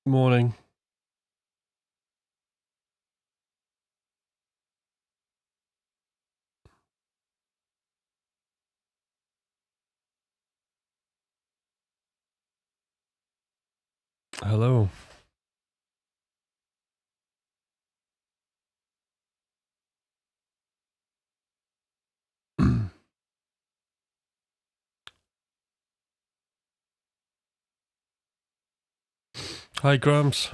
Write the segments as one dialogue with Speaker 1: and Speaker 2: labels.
Speaker 1: Morning. Hello. Hi, Grams.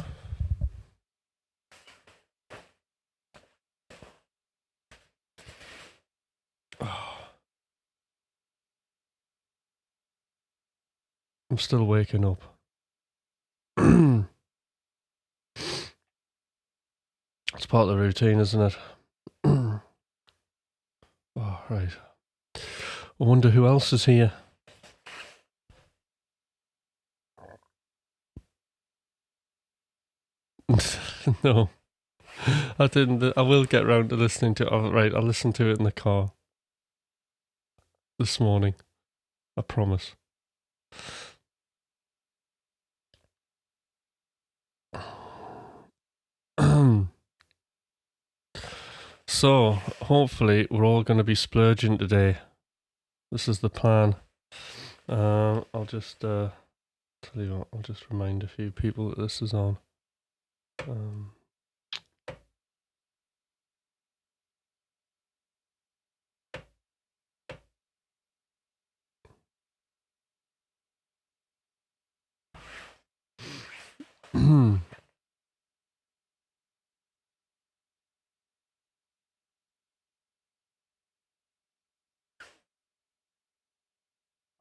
Speaker 1: I'm still waking up. It's part of the routine, isn't it? Oh, right. I wonder who else is here. No, I didn't. I will get round to listening to it. Oh, right, I'll listen to it in the car this morning. I promise. So, hopefully, we're all going to be splurging today. This is the plan. I'll just tell you what. I'll just remind a few people that this is on.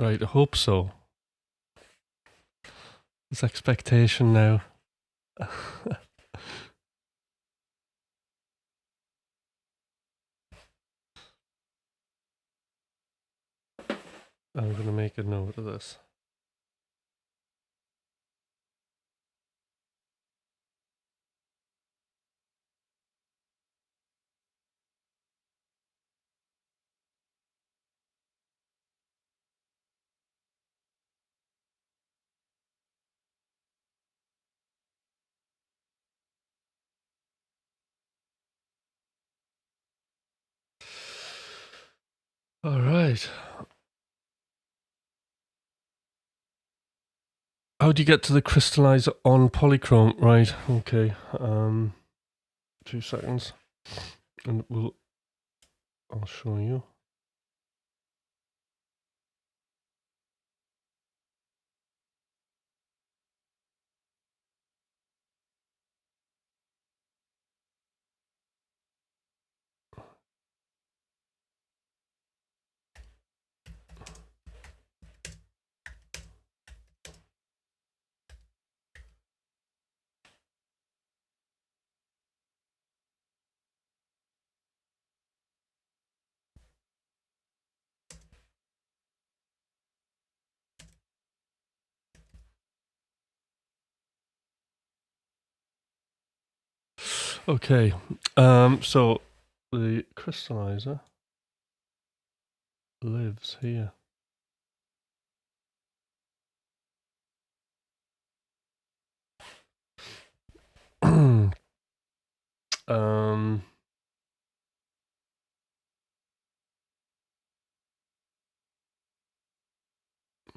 Speaker 1: Right, I hope so. There's expectation now. I'm going to make a note of this. All right. How do you get to the crystallizer on polychrome? Right, okay. 2 seconds. And I'll show you. Okay. So the crystallizer lives here.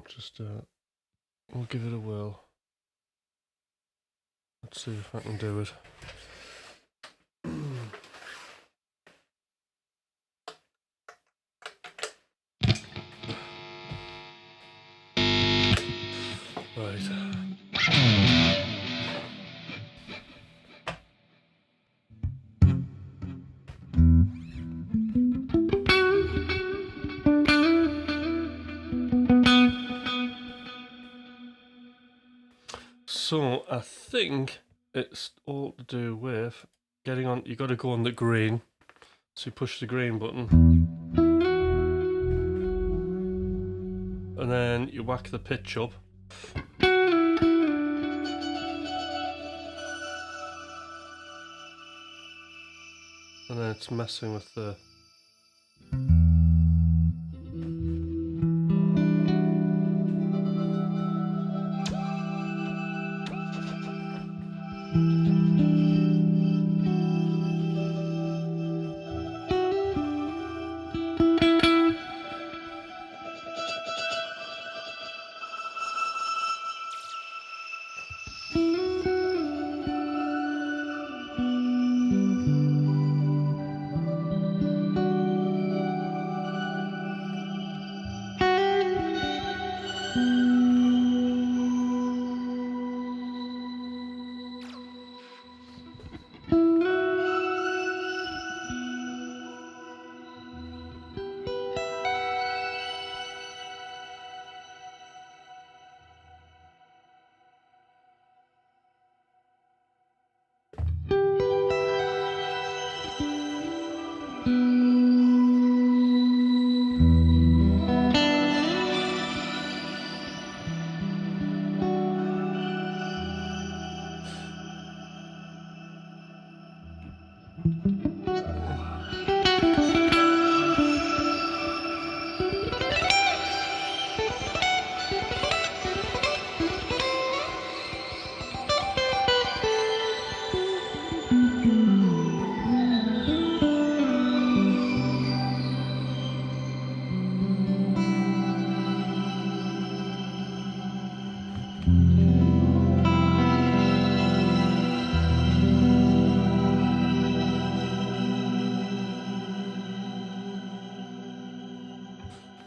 Speaker 1: Just we'll give it a whirl. Let's see if I can do it. Right. So I think it's all to do with getting on. You got to go on the green. So you push the green button, and then you whack the pitch up. And then it's messing with the...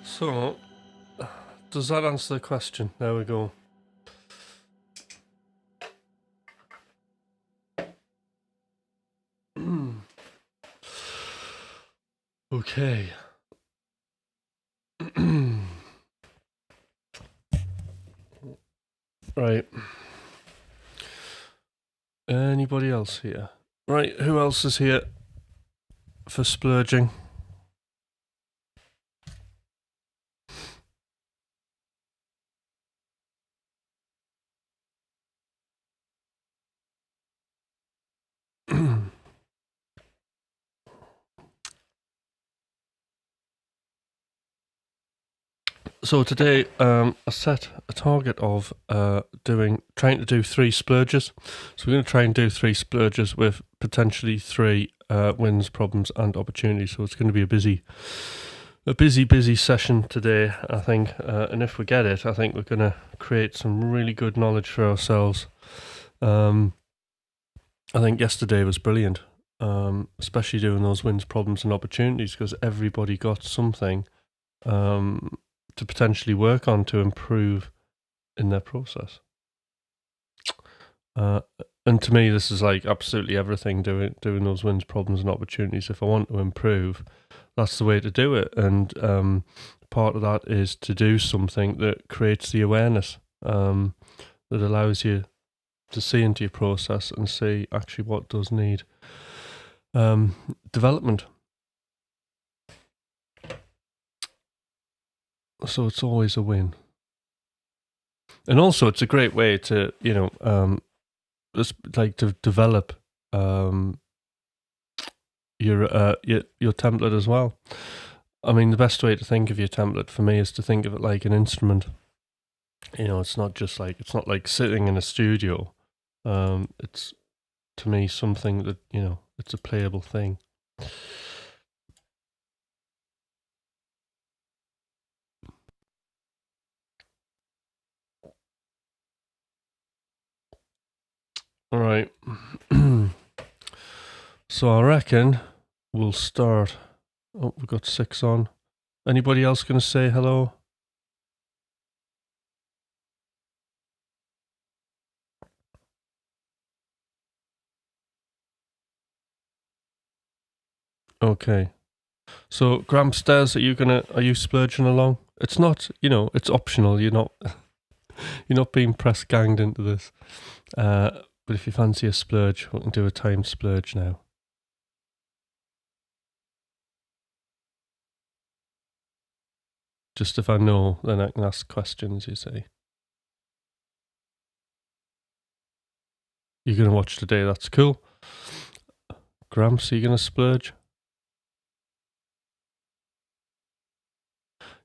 Speaker 1: So, does that answer the question? There we go. Okay. Right. Anybody else here? Right, who else is here for splurging? So today, I set a target of trying to do 3 splurges. So we're going to try and do 3 splurges with potentially 3 wins, problems, and opportunities. So it's going to be a busy session today, I think. And if we get it, I think we're going to create some really good knowledge for ourselves. I think yesterday was brilliant, especially doing those wins, problems, and opportunities, because everybody got something to potentially work on to improve in their process. And to me, this is like absolutely everything, doing those wins, problems, and opportunities. If I want to improve, that's the way to do it. And part of that is to do something that creates the awareness, that allows you to see into your process and see actually what does need development. So it's always a win. And also it's a great way to, just like to develop your template as well. I mean, the best way to think of your template for me is to think of it like an instrument. It's not like sitting in a studio. It's, to me, something that, it's a playable thing. All right. So I reckon we'll start. Oh, we've got 6 on. Anybody else going to say hello? Okay. So Graham Stairs, are you splurging along? It's not, it's optional. You're not being press ganged into this. But if you fancy a splurge, we can do a timed splurge now. Just if I know, then I can ask questions, you see. You're going to watch today, that's cool. Gramps, are you going to splurge?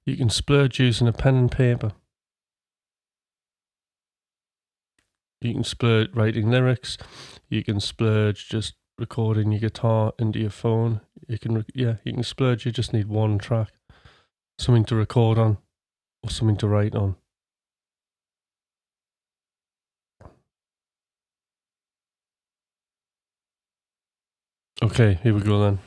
Speaker 1: You can splurge using a pen and paper. You can splurge writing lyrics. You can splurge just recording your guitar into your phone. You can splurge. You just need one track, something to record on, or something to write on. Okay, here we go then.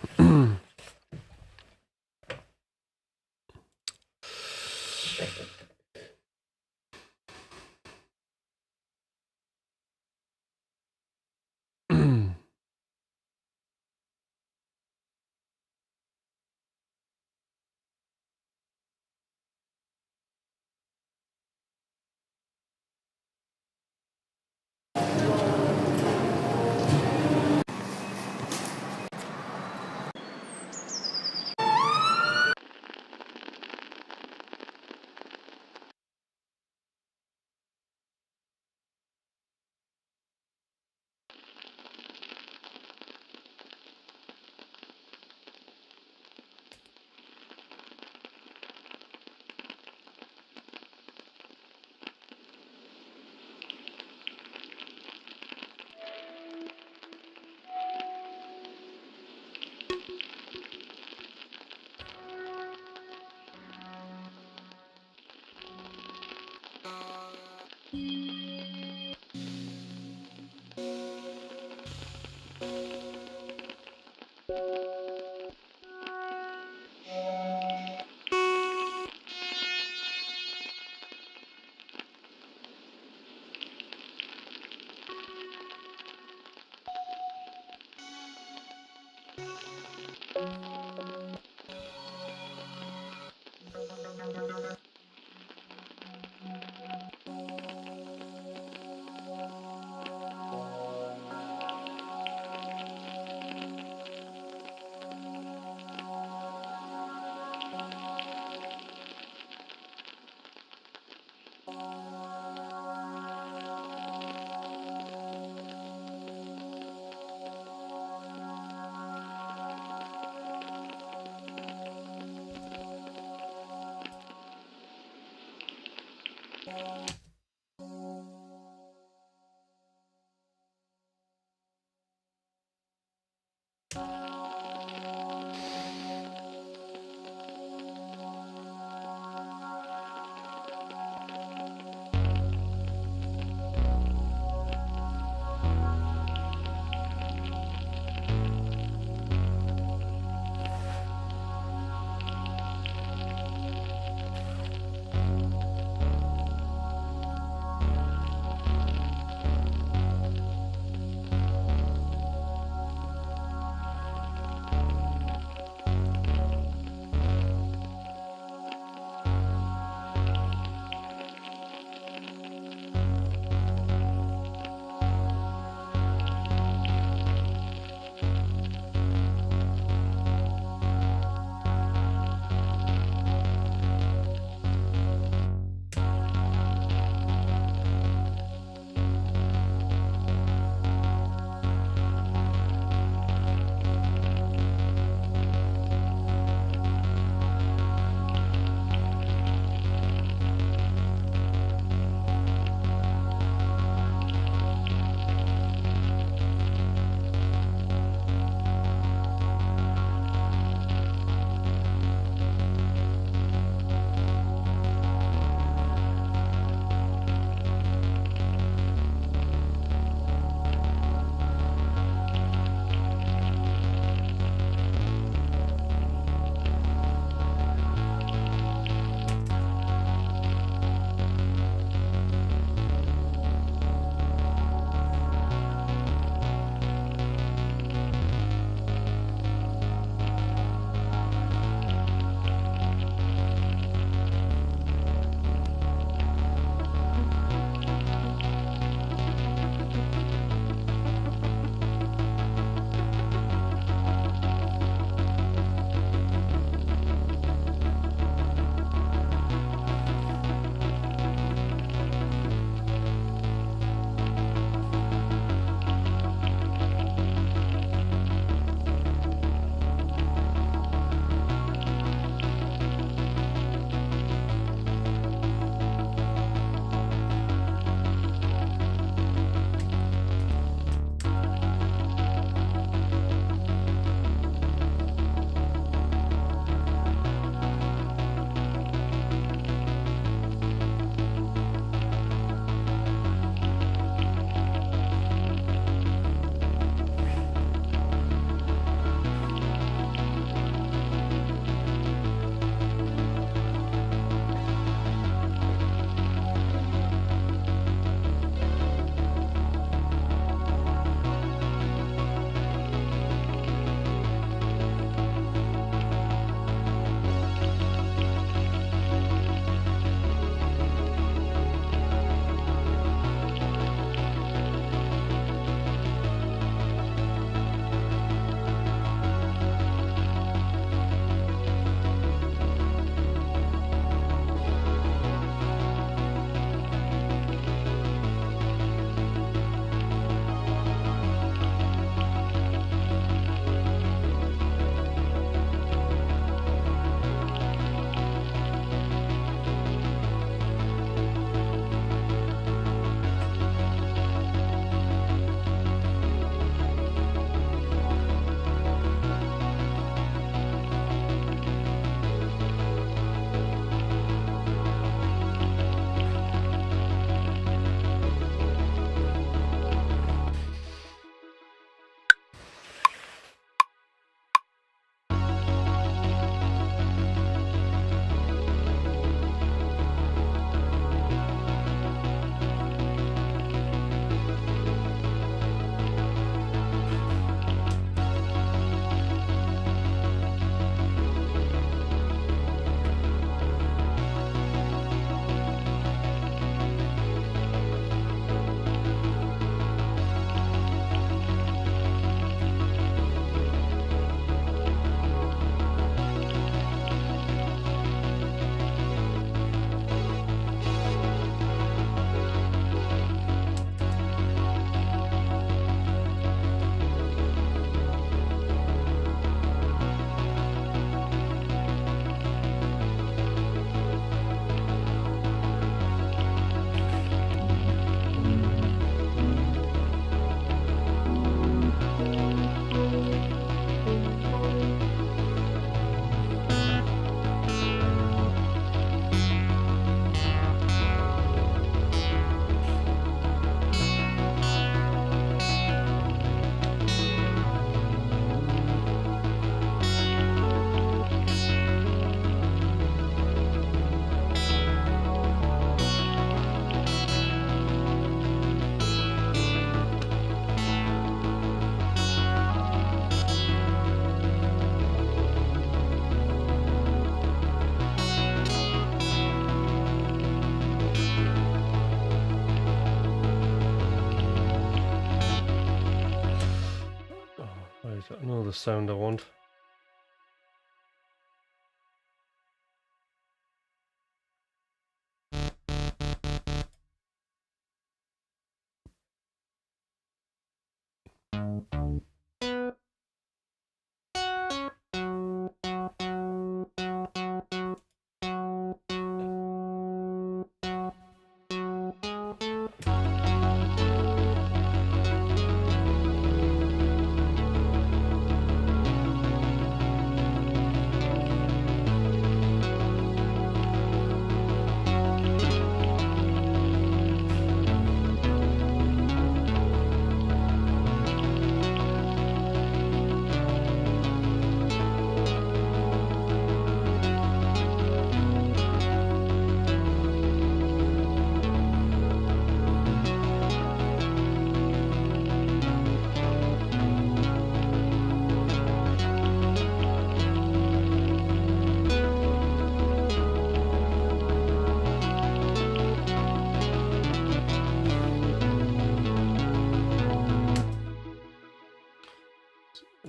Speaker 1: sound I want.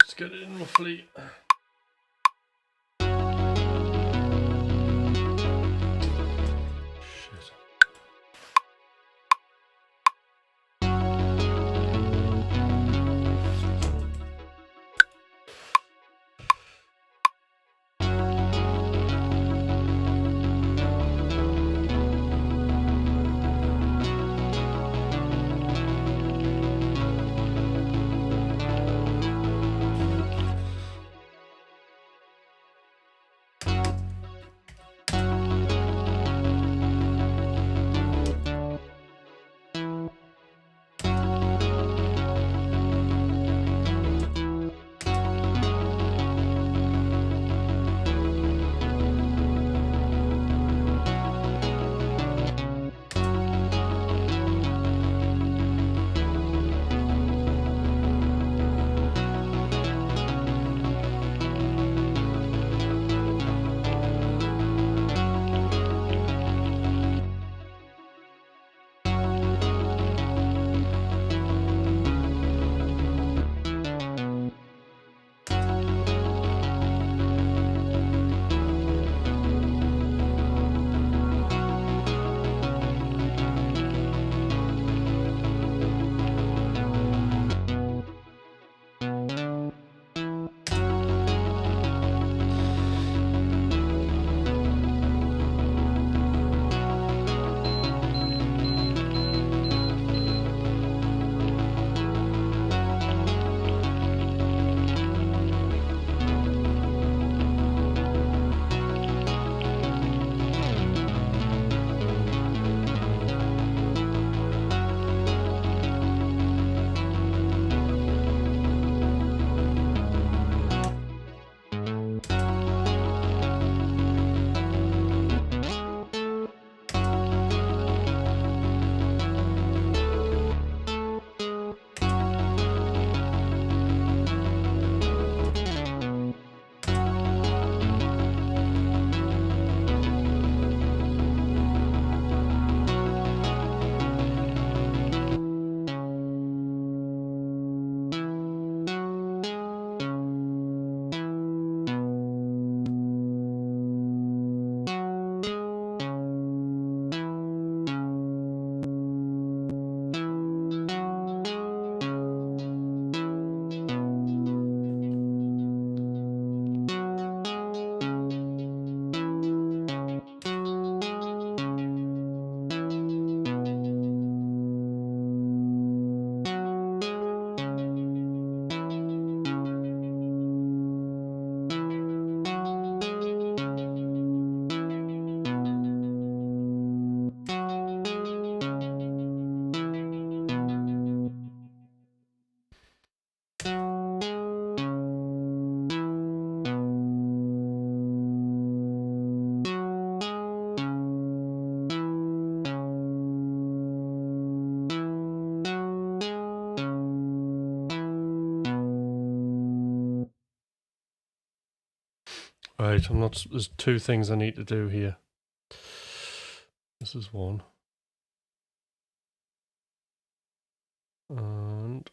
Speaker 1: Let's get it in roughly. Shit. Right, there's two things I need to do here. This is one. And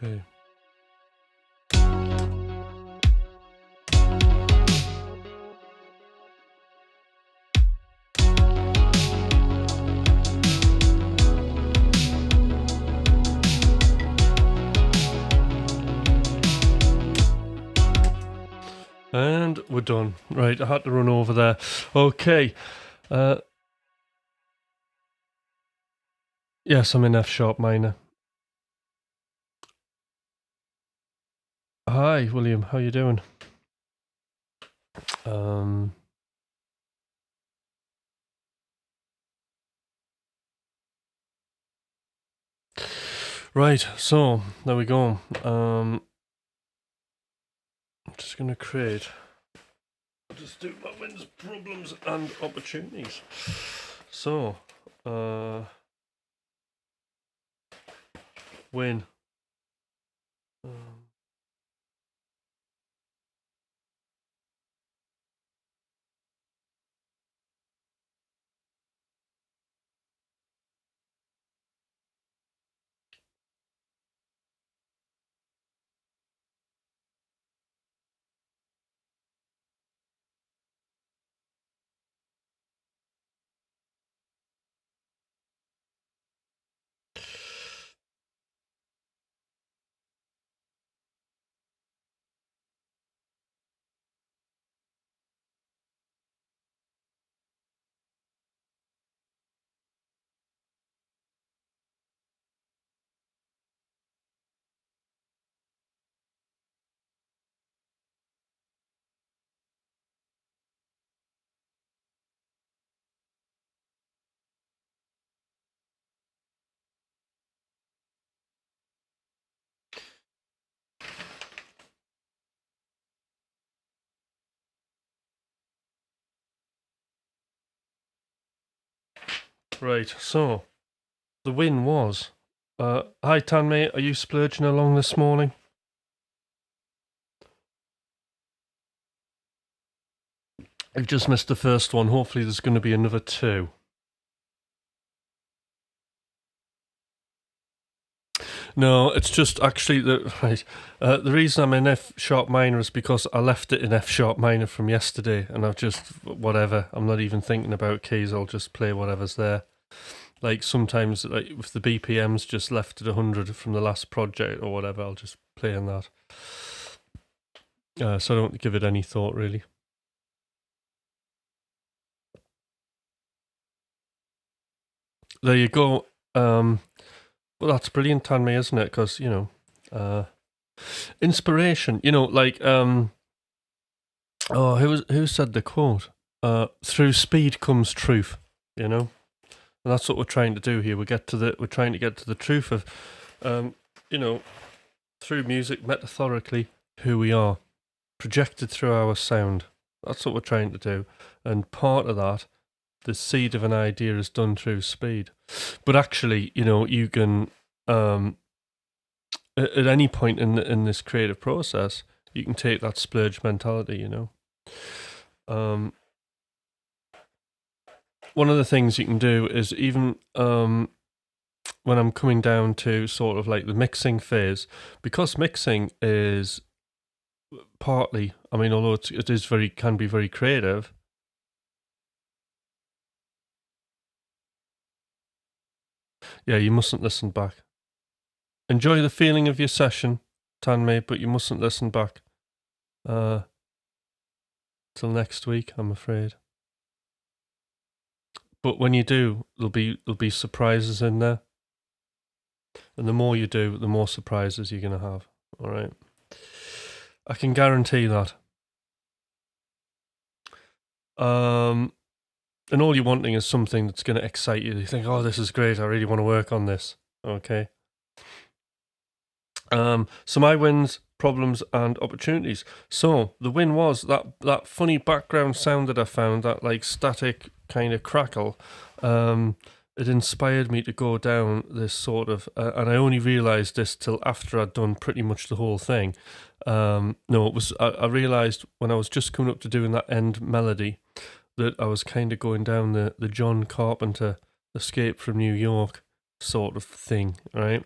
Speaker 1: Okay. And we're done. Right, I had to run over there. Okay. Yes, I'm in F sharp minor. Hi, William. How you doing? Right, so there we go. I'm just gonna create. I'll just do my wins, problems, and opportunities. So, win. Right, so the win was. Hi, Tan mate. Are you splurging along this morning? I've just missed the first one. Hopefully, there's going to be another two. No, it's just actually the reason I'm in F sharp minor is because I left it in F sharp minor from yesterday, and I've just whatever. I'm not even thinking about keys. I'll just play whatever's there. Like sometimes, like if the BPM's just left at 100 from the last project or whatever, I'll just play on that. So I don't give it any thought really. There you go. Well, that's brilliant, Tanmay, isn't it? Because inspiration. Like who said the quote? Through speed comes truth. And that's what we're trying to do here. We're trying to get to the truth of, through music, metaphorically, who we are, projected through our sound. That's what we're trying to do. And part of that, the seed of an idea is done through speed. But actually, you can, at any point in this creative process, you can take that splurge mentality, one of the things you can do is even when I'm coming down to sort of like the mixing phase, because mixing is partly, although it can be very creative. Yeah, you mustn't listen back. Enjoy the feeling of your session, Tanmay, but you mustn't listen back. Till next week, I'm afraid. But when you do, there'll be surprises in there. And the more you do, the more surprises you're going to have. All right. I can guarantee that. And all you're wanting is something that's going to excite you. You think, oh, this is great. I really want to work on this. Okay. So my wins, problems, and opportunities. So the win was that funny background sound that I found, that like static kind of crackle. It inspired me to go down this sort of, and I only realised this till after I'd done pretty much the whole thing. No, it was I realised when I was just coming up to doing that end melody that I was kind of going down the John Carpenter Escape from New York sort of thing, right?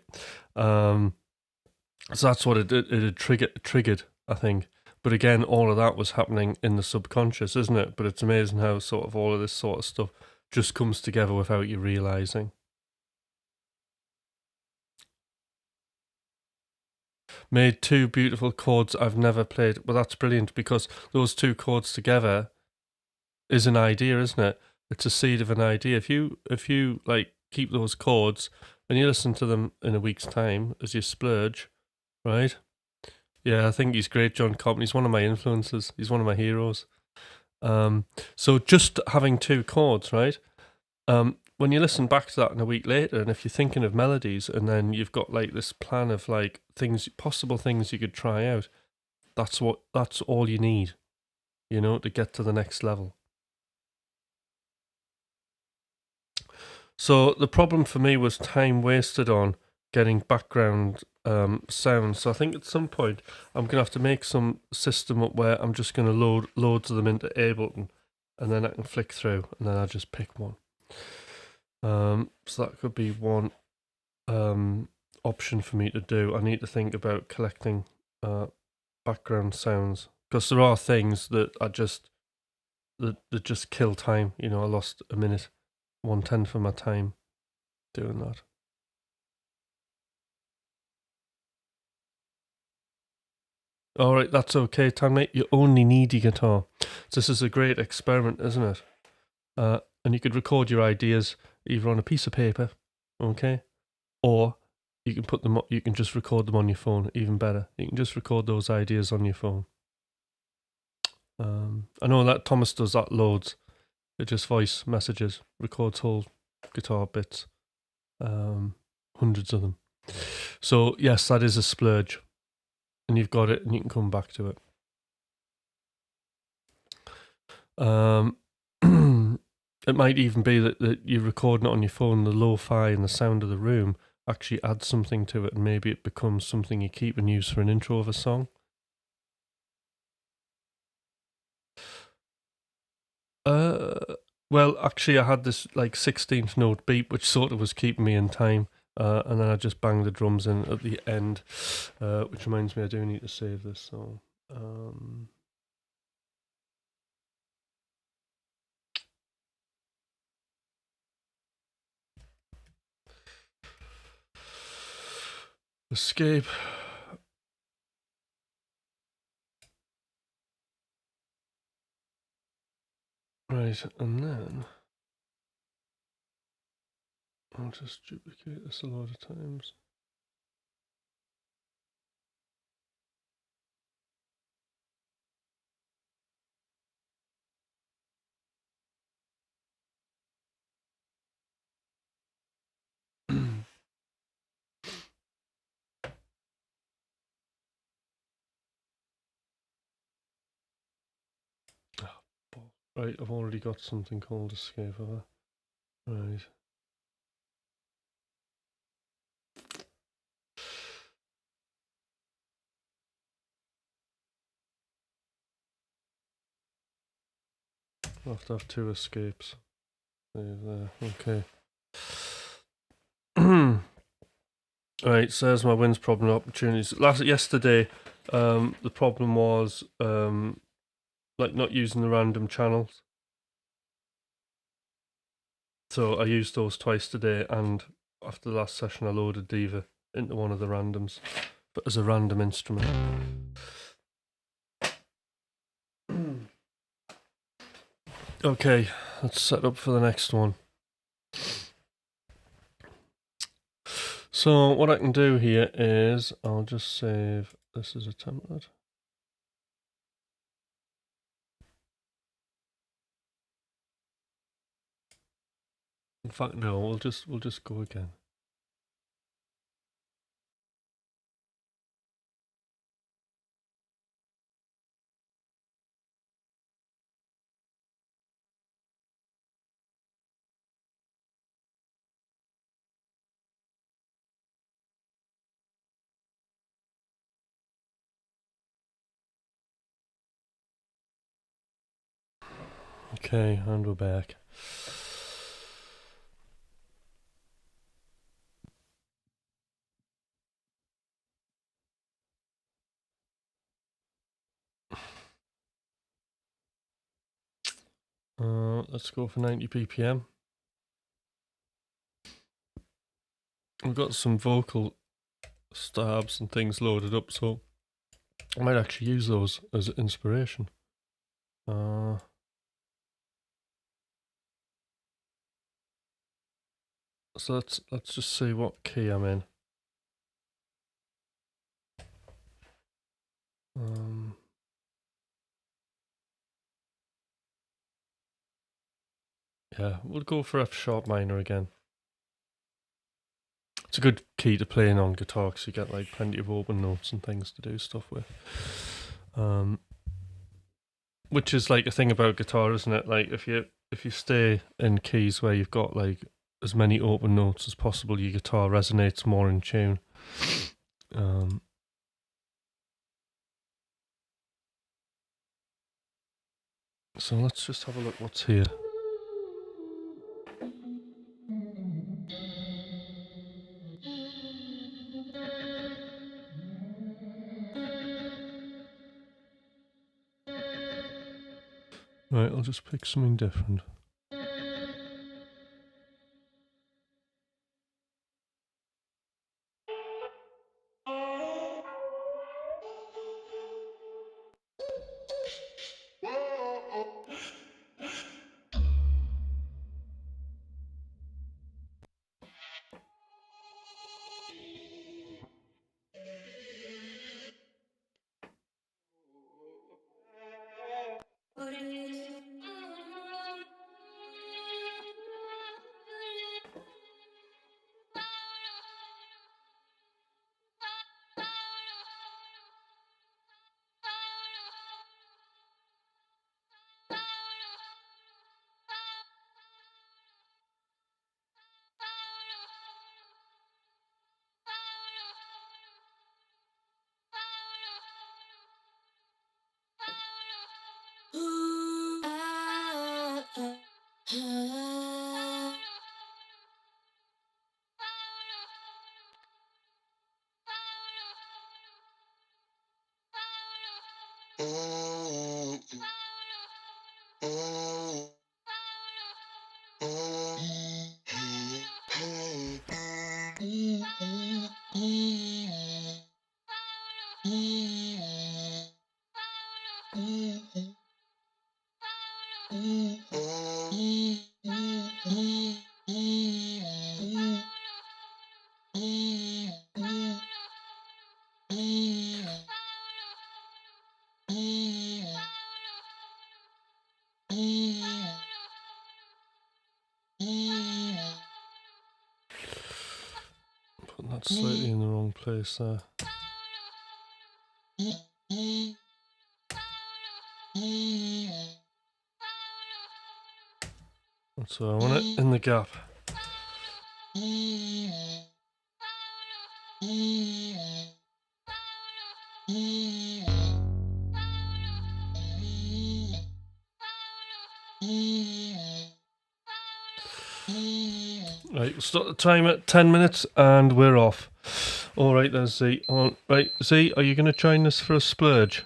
Speaker 1: So that's what it had triggered, I think. But again, all of that was happening in the subconscious, isn't it? But it's amazing how sort of all of this sort of stuff just comes together without you realizing. Made two beautiful chords I've never played. Well, that's brilliant, because those two chords together is an idea, isn't it? It's a seed of an idea. If you like keep those chords and you listen to them in a week's time as you splurge, right? Yeah, I think he's great, John Compton. He's one of my influences. He's one of my heroes. So just having two chords, right? When you listen back to that in a week later, and if you're thinking of melodies, and then you've got like this plan of like possible things you could try out, that's all you need, to get to the next level. So the problem for me was time wasted on getting background sound. So I think at some point I'm gonna have to make some system up where I'm just gonna load loads of them into Ableton, and then I can flick through, and then I just pick one. So that could be one option for me to do. I need to think about collecting background sounds, because there are things that that just kill time. I lost a minute, 1/10 of my time doing that. All right, that's okay, Tan mate. You only need your guitar. So this is a great experiment, isn't it? And you could record your ideas either on a piece of paper, okay, or you can put them. You can just record them on your phone. Even better, you can just record those ideas on your phone. I know that Thomas does that loads. It just voice messages, records whole guitar bits, hundreds of them. So yes, that is a splurge, and you've got it, and you can come back to it. It might even be that you're recording it on your phone, the lo-fi and the sound of the room actually adds something to it, and maybe it becomes something you keep and use for an intro of a song. Well, actually, I had this like 16th note beat, which sort of was keeping me in time, and then I just banged the drums in at the end, which reminds me I do need to save this song. Escape. Right, and then I'll just duplicate this a lot of times. Right, I've already got something called escape over. Right. I'll have to have two escapes. There, okay. Right, so there's my wins, problem, opportunities. Yesterday, the problem was like not using the random channels. So I used those twice today, and after the last session, I loaded Diva into one of the randoms, but as a random instrument. Okay, let's set up for the next one. So what I can do here is I'll just save this as a template. In fact, no, we'll just go again. Okay, and we're back. Let's go for 90 BPM. We've got some vocal stabs and things loaded up, so I might actually use those as inspiration. So let's just see what key I'm in. Yeah, we'll go for F sharp minor again. It's a good key to play in on guitar because you get like plenty of open notes and things to do stuff with. Which is like a thing about guitar, isn't it? Like if you stay in keys where you've got like as many open notes as possible, your guitar resonates more in tune. So let's just have a look what's here. Right, I'll just pick something different. Putting that slightly in the wrong place there. So I want it in the gap. Right, we'll start the timer at 10 minutes and we're off. Alright, there's Z. Right, Z, are you going to join us for a splurge?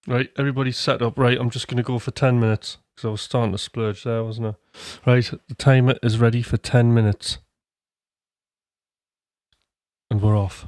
Speaker 1: Right, everybody's set up. Right, I'm just going to go for 10 minutes because I was starting to splurge there, wasn't I? Right, the timer is ready for 10 minutes. And we're off.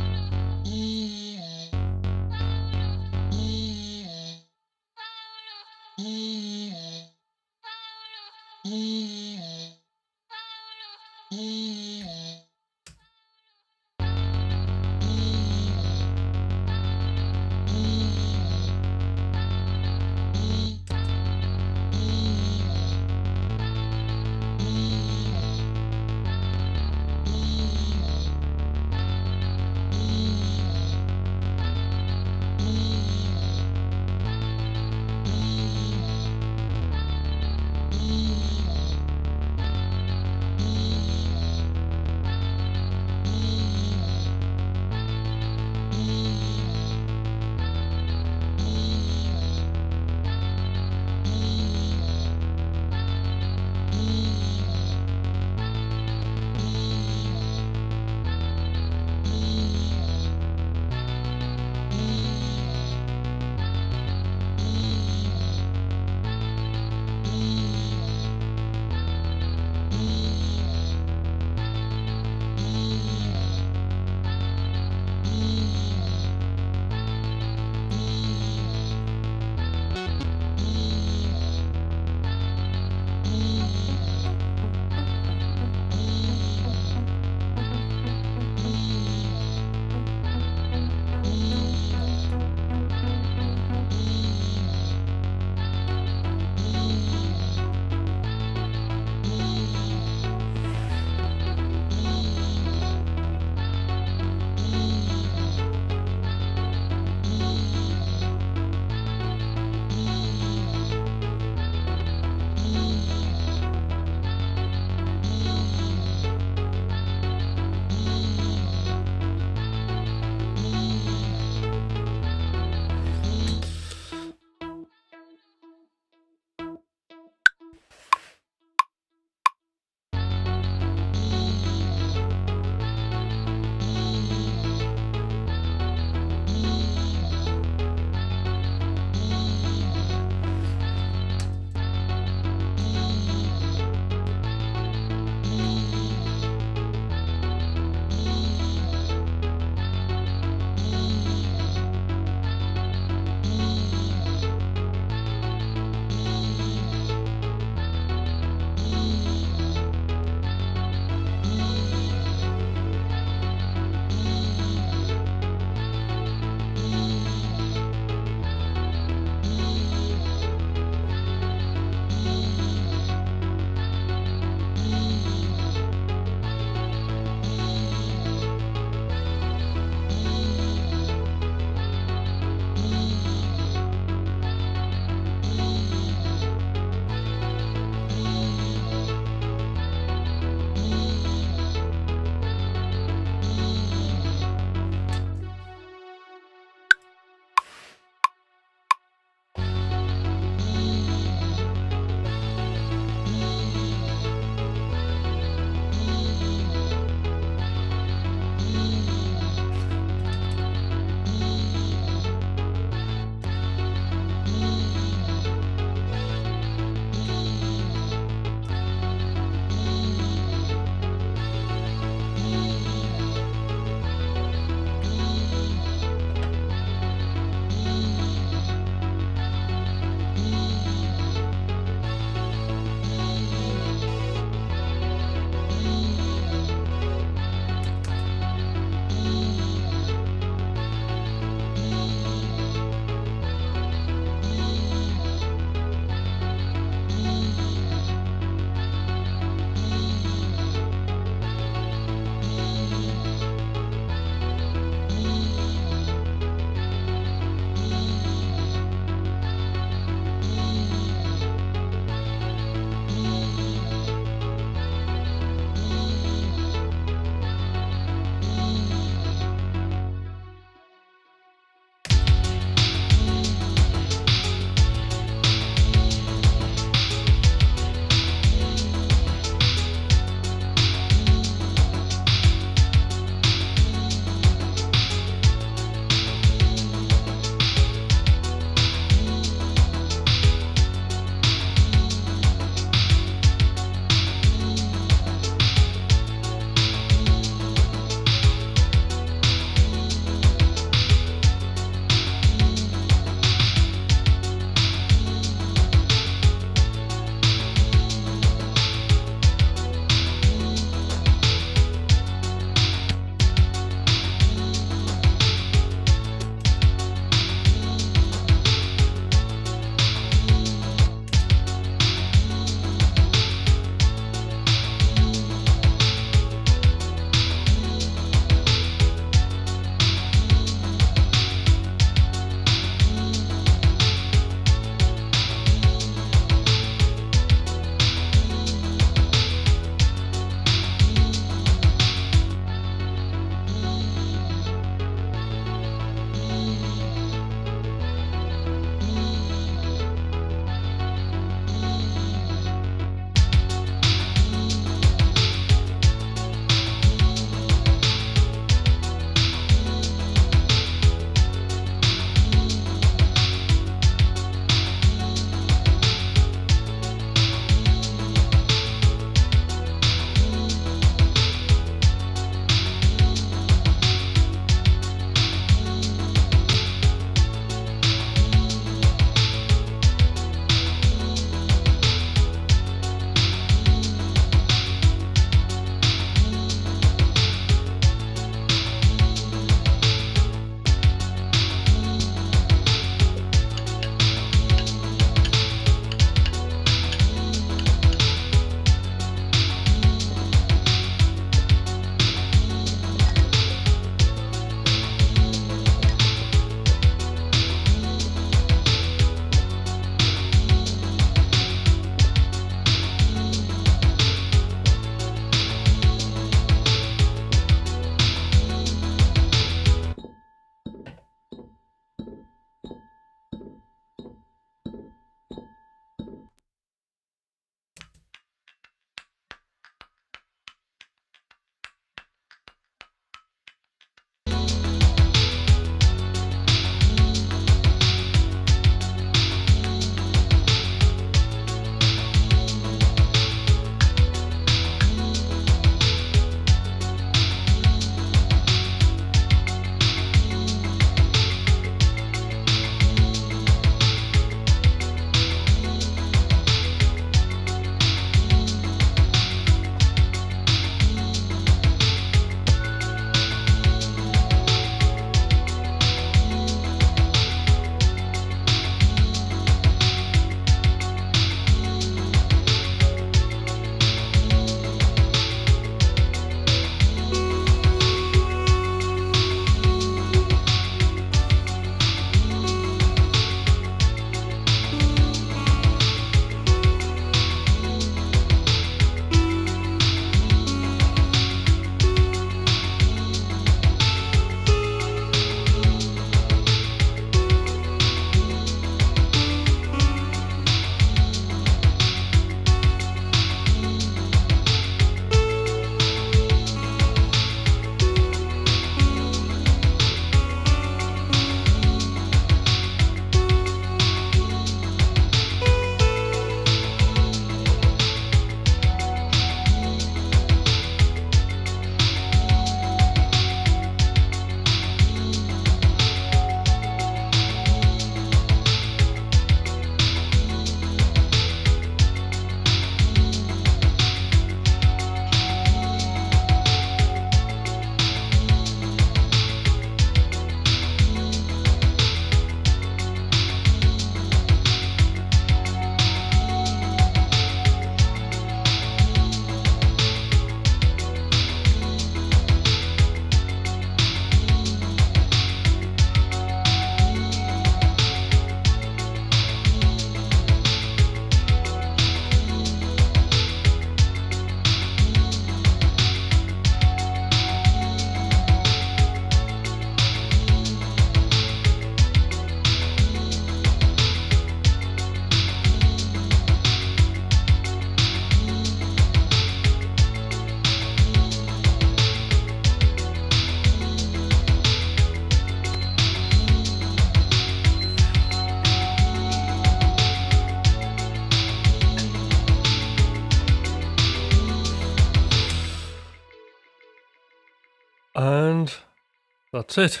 Speaker 1: That's it.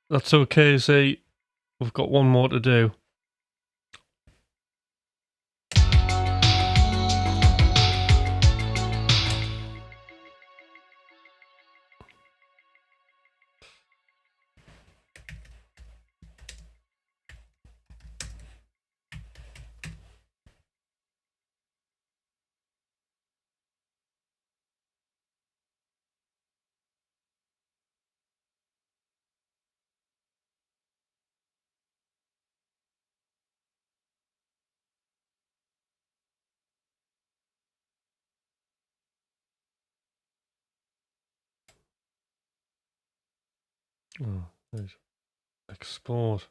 Speaker 1: That's okay, Z. We've got one more to do. Oh, there's export.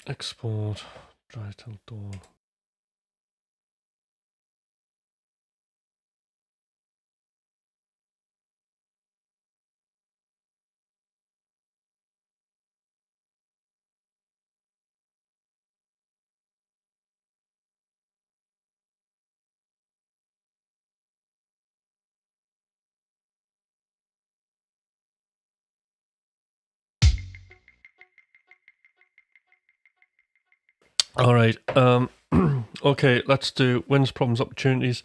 Speaker 1: Export. Dry till dawn. All right. Okay, let's do wins, problems, opportunities.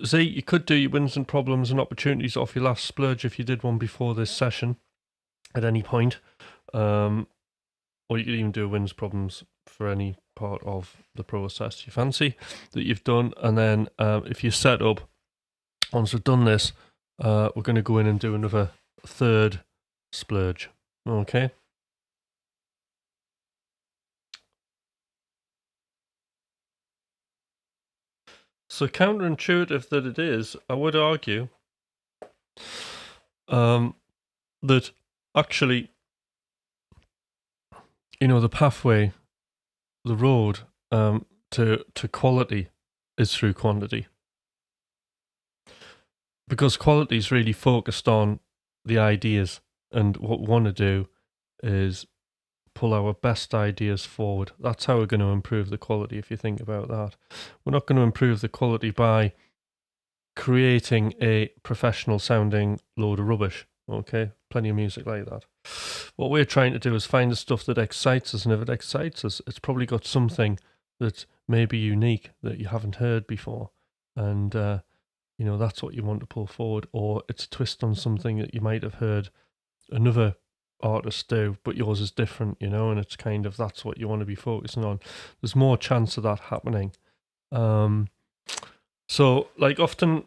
Speaker 1: Z, you could do your wins and problems and opportunities off your last splurge if you did one before this session at any point. Or you could even do wins, problems for any part of the process you fancy that you've done. And then if you're set up, once we've done this, we're going to go in and do another third splurge. Okay. So counterintuitive that it is, I would argue that actually, the pathway, the road to quality is through quantity. Because quality is really focused on the ideas, and what we want to do is pull our best ideas forward. That's how we're going to improve the quality, if you think about that. We're not going to improve the quality by creating a professional sounding load of rubbish. Okay, plenty of music like that. What we're trying to do is find the stuff that excites us, and if it excites us, it's probably got something that may be unique that you haven't heard before, and that's what you want to pull forward, or it's a twist on something that you might have heard another artist do, but yours is different, and it's kind of, that's what you want to be focusing on. There's more chance of that happening. So like often,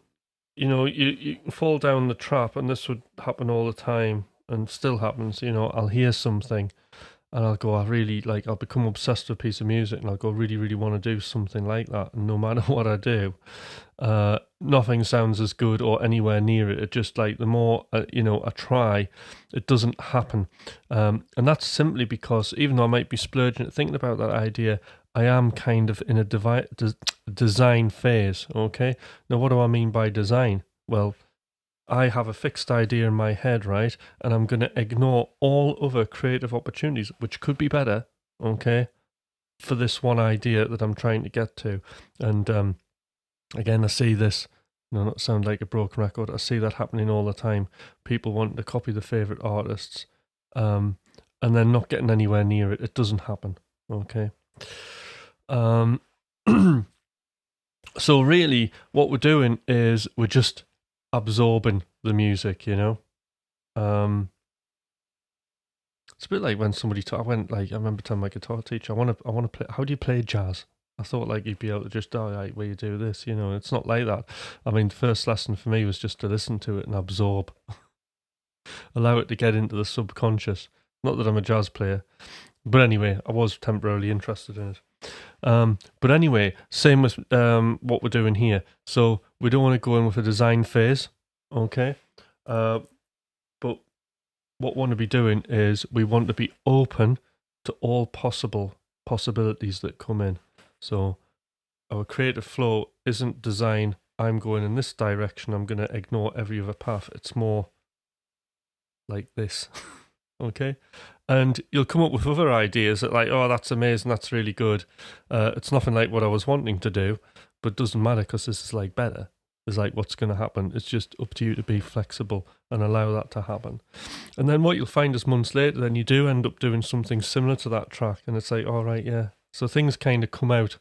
Speaker 1: you can fall down the trap, and this would happen all the time and still happens. I'll hear something and I'll go, I'll become obsessed with a piece of music, and I'll go, really, really want to do something like that. And no matter what I do, nothing sounds as good or anywhere near it. It just the more, I try, it doesn't happen. And that's simply because even though I might be splurging, thinking about that idea, I am kind of in a design phase, okay? Now, what do I mean by design? Well, I have a fixed idea in my head, right? And I'm going to ignore all other creative opportunities, which could be better, okay, for this one idea that I'm trying to get to. And again, I see this, not sound like a broken record, I see that happening all the time. People wanting to copy the favourite artists, and then not getting anywhere near it. It doesn't happen, okay? So really, what we're doing is we're just absorbing the music, It's a bit like when somebody I remember telling my guitar teacher, I want to play. How do you play jazz? I thought you'd be able to just where you do this, It's not like that. I mean, the first lesson for me was just to listen to it and absorb, allow it to get into the subconscious. Not that I'm a jazz player, but anyway, I was temporarily interested in it. But anyway, same with what we're doing here. So we don't want to go in with a design phase, okay? But what we want to be doing is we want to be open to all possibilities that come in. So our creative flow isn't design, I'm going in this direction, I'm going to ignore every other path. It's more like this, okay? And you'll come up with other ideas that oh, that's amazing, that's really good. It's nothing like what I was wanting to do, but it doesn't matter because this is better. is like what's going to happen. It's just up to you to be flexible and allow that to happen. And then what you'll find is months later, then you do end up doing something similar to that track, and it's like, all right, yeah. So things kind of come out,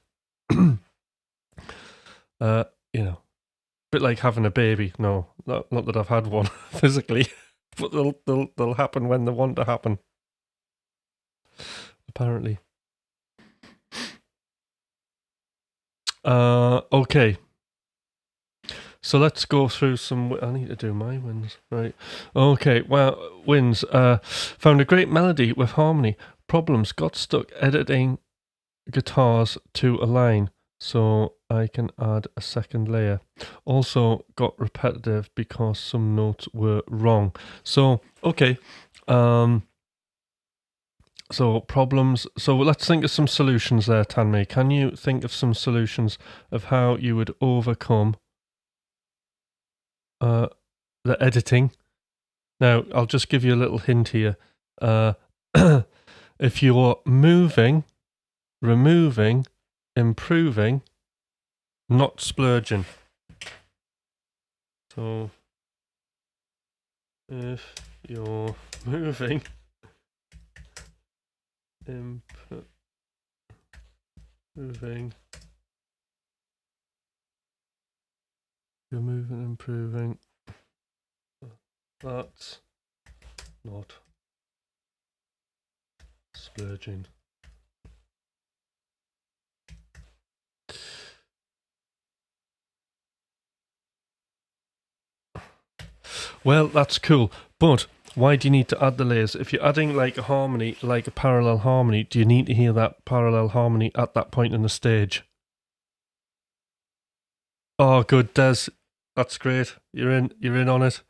Speaker 1: you know, a bit like having a baby. No, not that I've had one physically, but they'll happen when they want to happen. Apparently. Okay. So let's go through some. I need to do my wins, right? Okay, well, wins. Found a great melody with harmony. Problems. Got stuck editing guitars to a line, so I can add a second layer. Also got repetitive because some notes were wrong. So okay. So problems. So let's think of some solutions there, Tanmay. Can you think of some solutions of how you would overcome the editing? Now, I'll just give you a little hint here. If you're moving, removing, improving, not splurging. So, if you're moving, improving, you're moving, improving, that's not splurging. Well, that's cool, but why do you need to add the layers? If you're adding like a harmony, like a parallel harmony, do you need to hear that parallel harmony at that point in the stage? Oh, good, Des. That's great. You're in on it.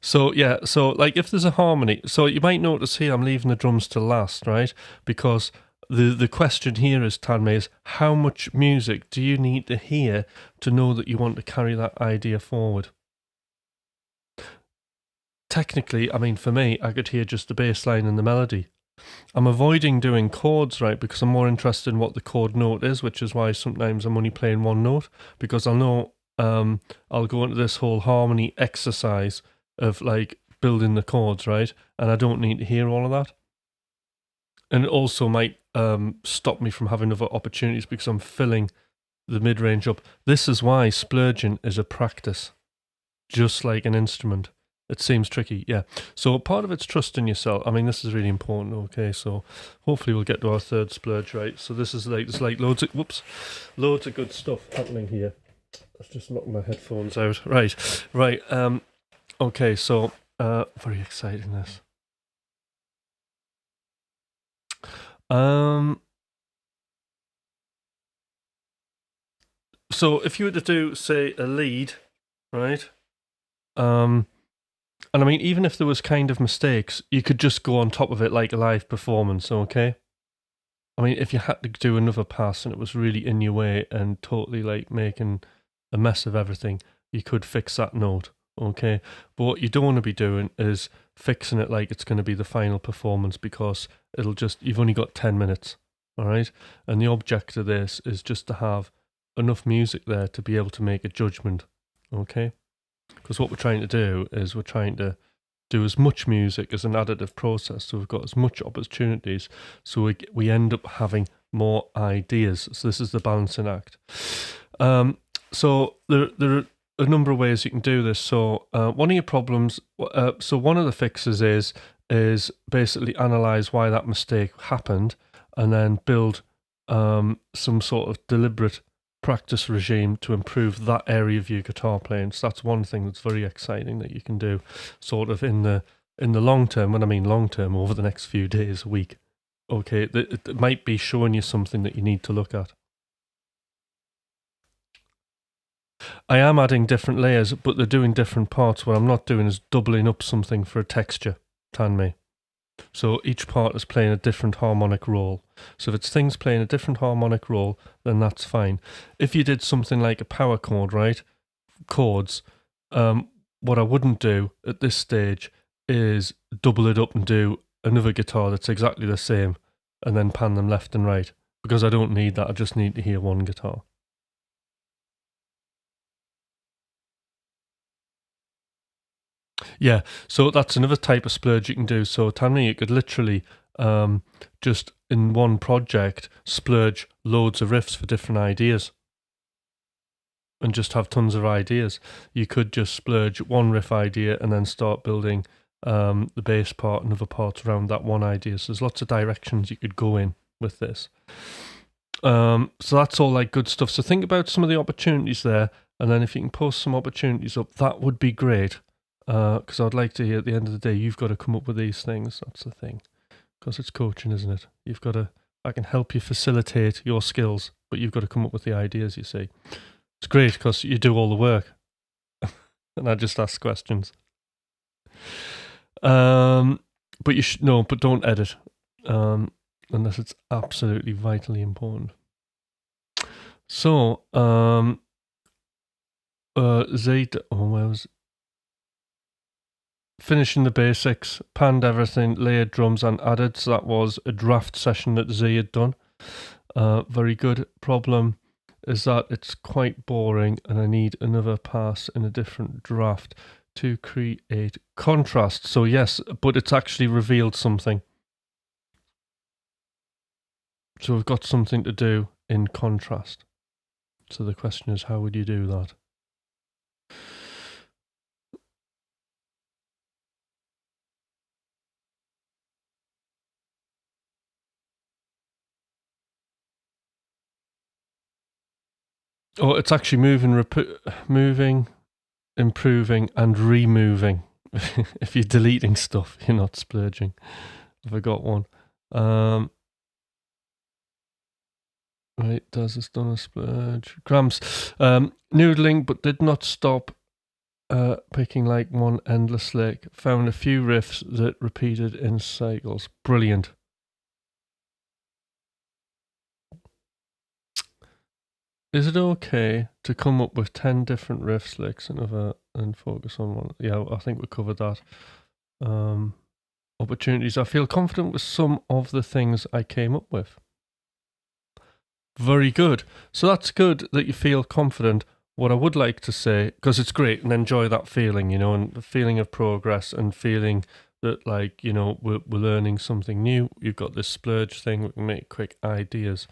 Speaker 1: So yeah, so like if there's a harmony, so you might notice here I'm leaving the drums to last, right? Because the question here is, Tanmay, is how much music do you need to hear to know that you want to carry that idea forward? Technically, I mean, for me, I could hear just the bass line and the melody. I'm avoiding doing chords, right, because I'm more interested in what the chord note is, which is why sometimes I'm only playing one note, because I'll know I'll go into this whole harmony exercise of like building the chords, right, and I don't need to hear all of that. And it also might stop me from having other opportunities because I'm filling the mid-range up. This is why splurging is a practice, just like an instrument. It seems tricky, yeah. So part of it's trusting yourself. I mean, this is really important. Okay, so hopefully we'll get to our third splurge, right? So this is like loads of good stuff happening here. I've just knocked my headphones out. Right. Okay, so very exciting this. So if you were to do, say, a lead, right? And I mean, even if there was kind of mistakes, you could just go on top of it like a live performance, okay? I mean, if you had to do another pass and it was really in your way and totally like making a mess of everything, you could fix that note, okay? But what you don't want to be doing is fixing it like it's going to be the final performance, because you've only got 10 minutes, all right? And the object of this is just to have enough music there to be able to make a judgment, okay? Because what we're trying to do is we're trying to do as much music as an additive process, so we've got as much opportunities, so we end up having more ideas. So this is the balancing act. So there are a number of ways you can do this. So one of your problems, so one of the fixes is basically analyze why that mistake happened, and then build some sort of deliberate practice regime to improve that area of your guitar playing. So that's one thing that's very exciting that you can do sort of in the long term. When I mean long term, over the next few days, a week. Okay, it might be showing you something that you need to look at. I am adding different layers, but they're doing different parts. What I'm not doing is doubling up something for a texture, Tanmay. So each part is playing a different harmonic role. So if it's things playing a different harmonic role, then that's fine. If you did something like a power chord, right? Chords, what I wouldn't do at this stage is double it up and do another guitar that's exactly the same and then pan them left and right, because I don't need that. I just need to hear one guitar. Yeah, so that's another type of splurge you can do. So Tammy, you could literally just in one project splurge loads of riffs for different ideas and just have tons of ideas. You could just splurge one riff idea and then start building the bass part and other parts around that one idea. So there's lots of directions you could go in with this. So that's all like good stuff. So think about some of the opportunities there, and then if you can post some opportunities up, that would be great. Because I'd like to hear at the end of the day, you've got to come up with these things. That's the thing. Because it's coaching, isn't it? You've got to, I can help you facilitate your skills, but you've got to come up with the ideas, you see. It's great because you do all the work. And I just ask questions. But you should, no, but don't edit. Unless it's absolutely vitally important. So, Zaid, where was finishing the basics, panned everything, layered drums and added. So that was a draft session that Z had done. Very good. Problem is that it's quite boring and I need another pass in a different draft to create contrast. So yes, but it's actually revealed something. So we've got something to do in contrast. So the question is, how would you do that? Oh, it's actually moving, improving, and removing. If you're deleting stuff, you're not splurging. Have I got one? Right, does this done a splurge? Grams, noodling, but did not stop picking like one endless lick. Found a few riffs that repeated in cycles. Brilliant. Is it okay to come up with 10 different riff licks and focus on one? Yeah, I think we covered that. Opportunities. I feel confident with some of the things I came up with. Very good. So that's good that you feel confident. What I would like to say, because it's great and enjoy that feeling, you know, and the feeling of progress and feeling that, like, you know, we're learning something new. You've got this splurge thing, we can make quick ideas.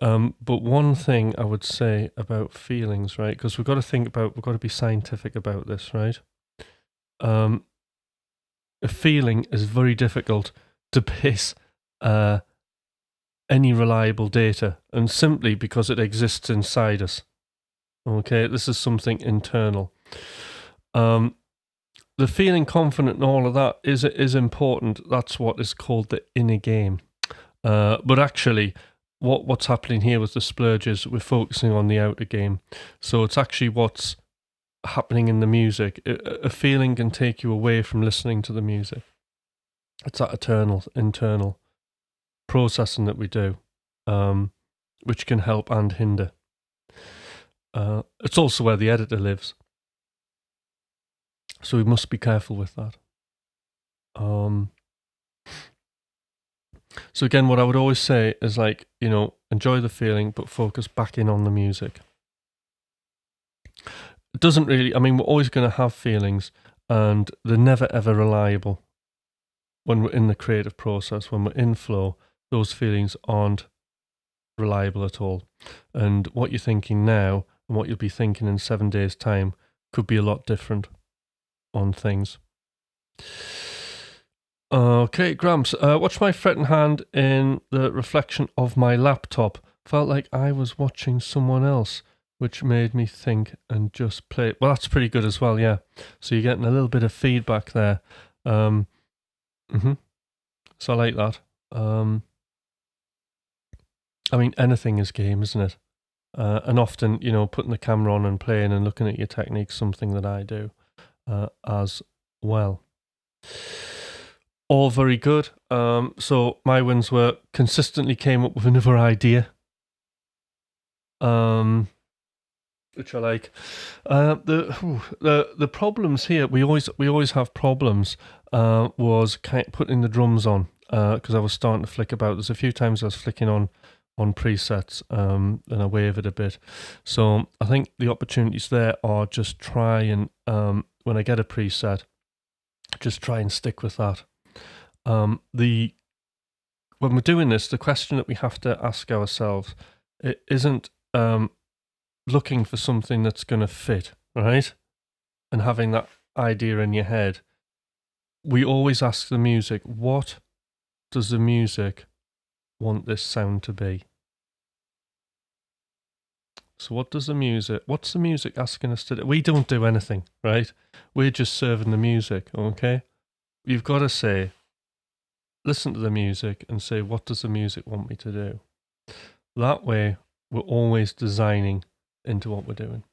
Speaker 1: But one thing I would say about feelings, right, because we've got to be scientific about this, right? A feeling is very difficult to base any reliable data, and simply because it exists inside us. Okay, this is something internal. The feeling confident and all of that is important. That's what is called the inner game. But actually, what's happening here with the splurge is we're focusing on the outer game. So it's actually what's happening in the music. A feeling can take you away from listening to the music. It's that internal processing that we do, which can help and hinder. It's also where the editor lives. So we must be careful with that. So again, what I would always say is, like, you know, enjoy the feeling, but focus back in on the music. It doesn't really, I mean, we're always going to have feelings, and they're never ever reliable. When we're in the creative process, when we're in flow, those feelings aren't reliable at all. And what you're thinking now and what you'll be thinking in 7 days' time could be a lot different on things. Okay, Gramps, watch my fretting hand in the reflection of my laptop. Felt like I was watching someone else, which made me think and just play. Well, that's pretty good as well, yeah. So you're getting a little bit of feedback there. So I like that. I mean, anything is game, isn't it? And often, you know, putting the camera on and playing and looking at your techniques, something that I do as well. All very good. So my wins were consistently came up with another idea, which I like. The problems here, we always have problems. Was putting the drums on because I was starting to flick about. There's a few times I was flicking on presets and I wavered a bit. So I think the opportunities there are just try and when I get a preset, Just try and stick with that. When we're doing this, the question that we have to ask ourselves, it isn't looking for something that's going to fit, right? And having that idea in your head. We always ask the music, what does the music want this sound to be? So what's the music asking us to do? We don't do anything, right? We're just serving the music, okay? You've got to say, listen to the music and say, what does the music want me to do? That way, we're always designing into what we're doing.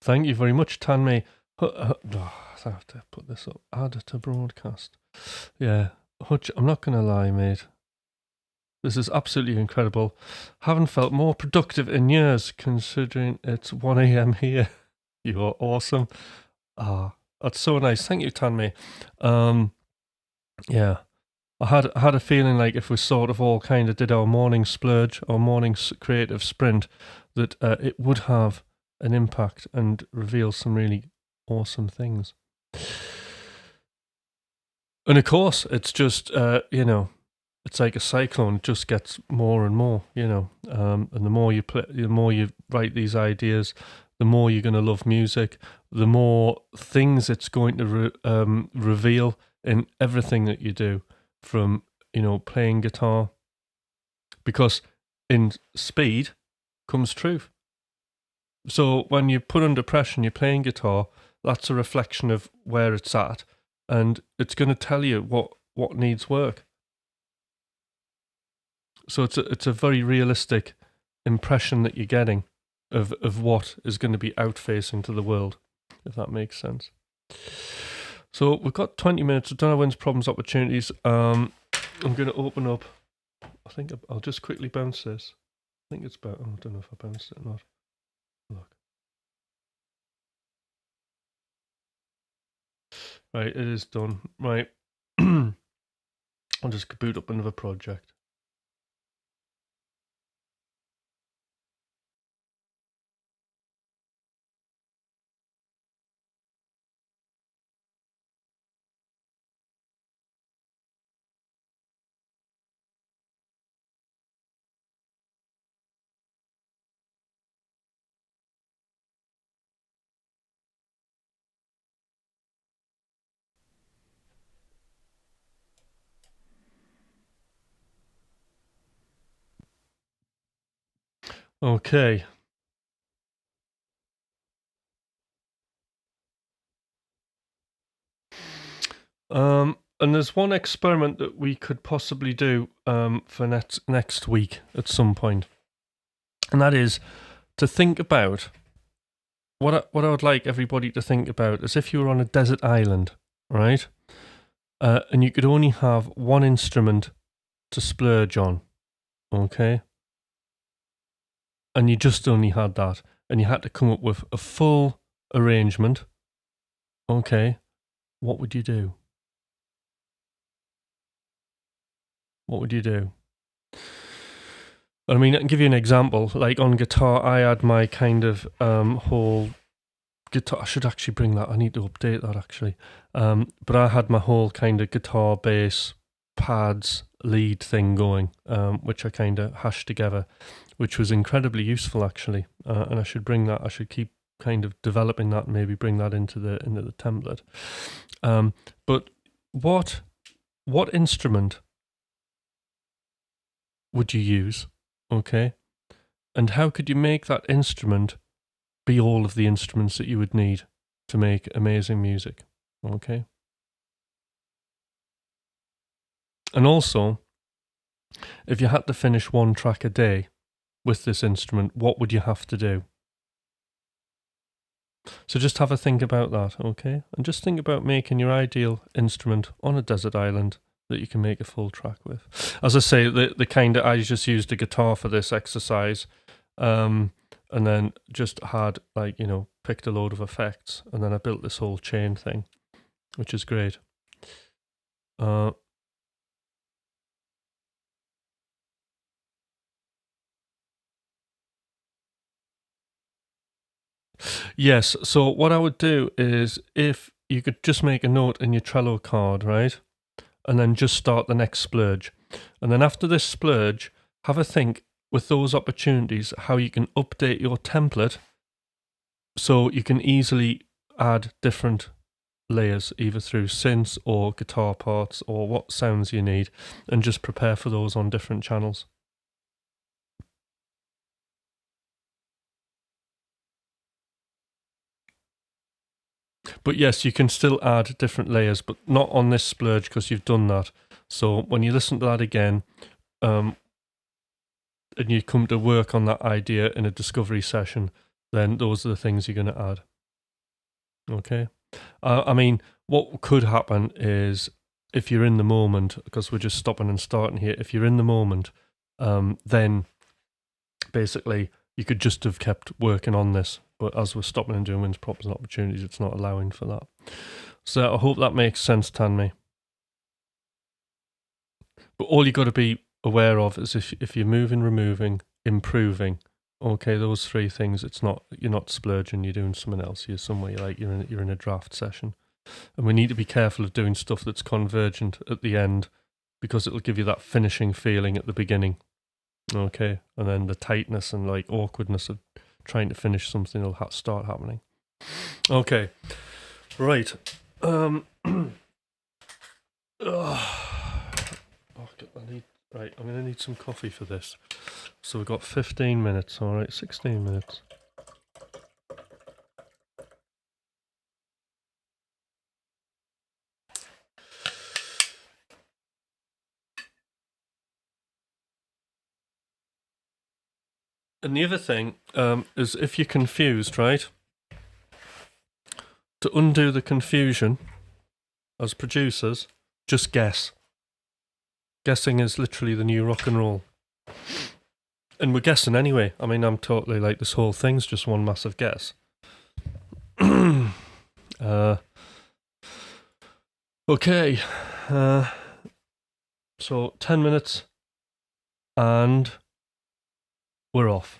Speaker 1: Thank you very much, Tanmay. I have to put this up. Add to broadcast. Yeah, Hutch, I'm not going to lie, mate. This is absolutely incredible. Haven't felt more productive in years, considering it's 1 a.m. here. You are awesome. That's so nice. Thank you, Tanmay. Yeah. I had a feeling like if we sort of all kind of did our morning splurge, our morning creative sprint, that it would have an impact and reveal some really awesome things. And of course, it's just, it's like a cyclone. It just gets more and more, and the more you play, the more you write these ideas, the more you're going to love music, the more things it's going to reveal in everything that you do, from, playing guitar. Because in speed comes truth. So when you put under pressure and you're playing guitar, that's a reflection of where it's at, and it's going to tell you what needs work. So it's a very realistic impression that you're getting of what is going to be outfacing to the world, if that makes sense. So we've got 20 minutes. I don't know when's problems, opportunities. I'm going to open up. I think I'll just quickly bounce this. I think it's about. I don't know if I bounced it or not. Look. Right, it is done. Right. I'll just boot up another project. Okay. And there's one experiment that we could possibly do for next week at some point, and that is to think about what I would like everybody to think about is if you were on a desert island, right? And you could only have one instrument to splurge on, okay? And you just only had that, and you had to come up with a full arrangement, okay? What would you do? What would you do? I mean, I can give you an example. Like on guitar, I had my kind of whole guitar. I should actually bring that. I need to update that actually. But I had my whole kind of guitar, bass, pads, lead thing going, which I kind of hashed together, which was incredibly useful actually. And I should bring that. I should keep kind of developing that and maybe bring that into the template. But what instrument would you use? Okay. And how could you make that instrument be all of the instruments that you would need to make amazing music? Okay. And also, if you had to finish one track a day with this instrument, what would you have to do? So just have a think about that, okay? And just think about making your ideal instrument on a desert island that you can make a full track with. As I say, the kind of, I just used a guitar for this exercise, and then just had picked a load of effects, and then I built this whole chain thing, which is great. Yes, so what I would do is if you could just make a note in your Trello card, right? And then just start the next splurge. And then after this splurge, have a think with those opportunities how you can update your template so you can easily add different layers either through synths or guitar parts or what sounds you need, and just prepare for those on different channels. But yes, you can still add different layers, but not on this splurge because you've done that. So when you listen to that again, and you come to work on that idea in a discovery session, then those are the things you're going to add. Okay. I mean, what could happen is if you're in the moment, because we're just stopping and starting here, if you're in the moment, then basically you could just have kept working on this. But as we're stopping and doing wins, props and opportunities, it's not allowing for that. So I hope that makes sense, Tanmi. But all you got to be aware of is if you're moving, removing, improving, okay, those three things, you're not splurging, you're doing something else. You're somewhere you're in a draft session. And we need to be careful of doing stuff that's convergent at the end because it'll give you that finishing feeling at the beginning. Okay, and then the tightness and like awkwardness of trying to finish something will start happening. Okay, right. I'm gonna need some coffee for this. So we've got 15 minutes. All right, 16 minutes. And the other thing is if you're confused, right? To undo the confusion, as producers, just guess. Guessing is literally the new rock and roll. And we're guessing anyway. I mean, I'm totally like, this whole thing's just one massive guess. Okay. So 10 minutes and we're off.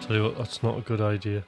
Speaker 1: Tell you what, that's not a good idea.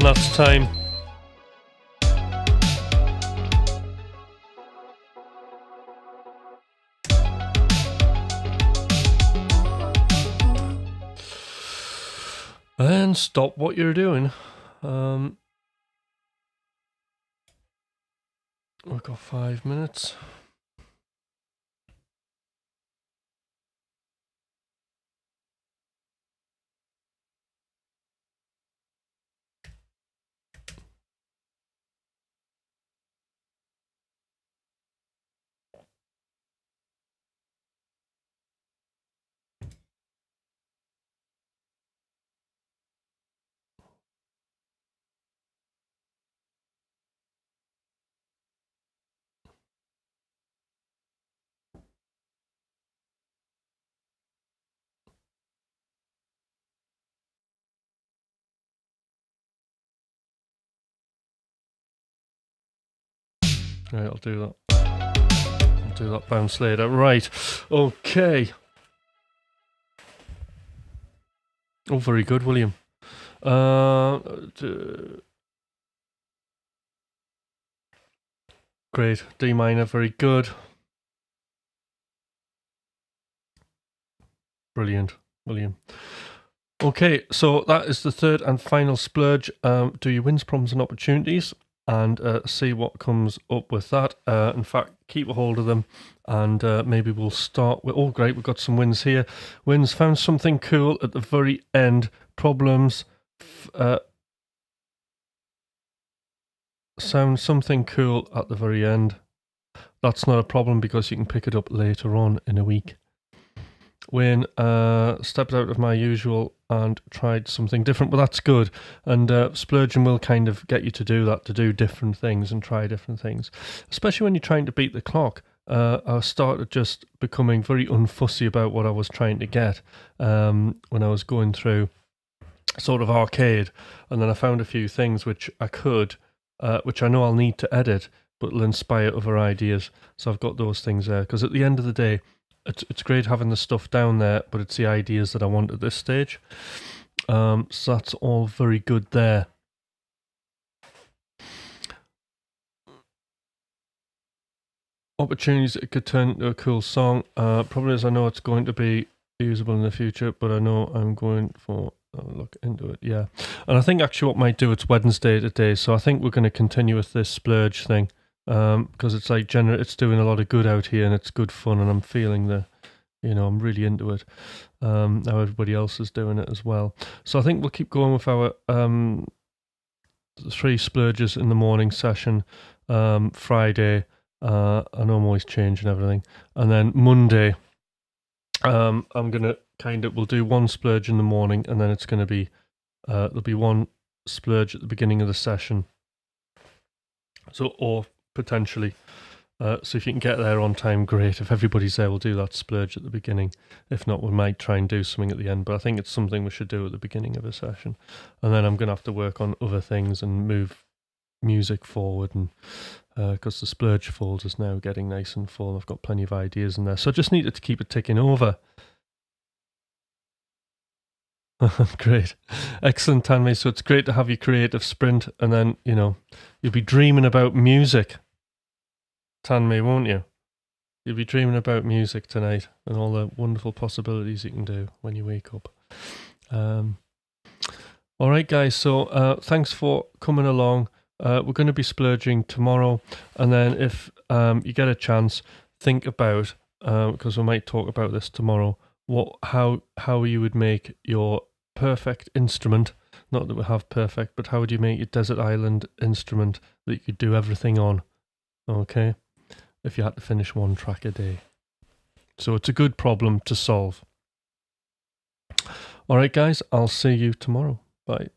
Speaker 1: that's time. And stop what you're doing. We've got 5 minutes. Right, I'll do that. I'll do that bounce later. Right, okay. Oh, very good, William. Great, D minor, very good. Brilliant, William. Okay, so that is the third and final splurge. Do your wins, problems, and opportunities, and see what comes up with that. In fact, keep a hold of them, and maybe we'll start with. Oh, great, we've got some wins here. Wins, found something cool at the very end. Problems, sound something cool at the very end. That's not a problem because you can pick it up later on in a week. Win, stepped out of my usual and tried something different, but that's good. And splurging will kind of get you to do that, to do different things and try different things, especially when you're trying to beat the clock. I started just becoming very unfussy about what I was trying to get when I was going through sort of arcade, and then I found a few things which I could, which I know I'll need to edit, but will inspire other ideas. So I've got those things there, because at the end of the day, it's great having the stuff down there, but it's the ideas that I want at this stage. So that's all very good there. Opportunities, it could turn into a cool song. Problem is, I know it's going to be usable in the future, but I know I'm going for look into it. Yeah, and I think actually what might do, it's Wednesday today, so I think we're going to continue with this splurge thing. Because it's like it's doing a lot of good out here, and it's good fun, and I'm feeling I'm really into it. Now everybody else is doing it as well. So I think we'll keep going with our 3 splurges in the morning session. Friday, I know I'm always changing everything, and then Monday, I'm gonna we'll do 1 splurge in the morning, and then it's gonna be there'll be 1 splurge at the beginning of the session. So or potentially. So if you can get there on time, great. If everybody's there, we'll do that splurge at the beginning. If not, we might try and do something at the end. But I think it's something we should do at the beginning of a session. And then I'm going to have to work on other things and move music forward. And because the splurge folder's now getting nice and full, I've got plenty of ideas in there. So I just needed to keep it ticking over. Great. Excellent, Tanmay. So it's great to have your creative sprint, and then, you'll be dreaming about music, Tanmay, won't you? You'll be dreaming about music tonight and all the wonderful possibilities you can do when you wake up. All right, guys. So thanks for coming along. We're going to be splurging tomorrow, and then if you get a chance, think about, because we might talk about this tomorrow, how you would make your perfect instrument. Not that we have perfect, but how would you make your desert island instrument that you could do everything on? Okay, if you had to finish 1 track a day. So it's a good problem to solve. All right, guys, I'll see you tomorrow. Bye.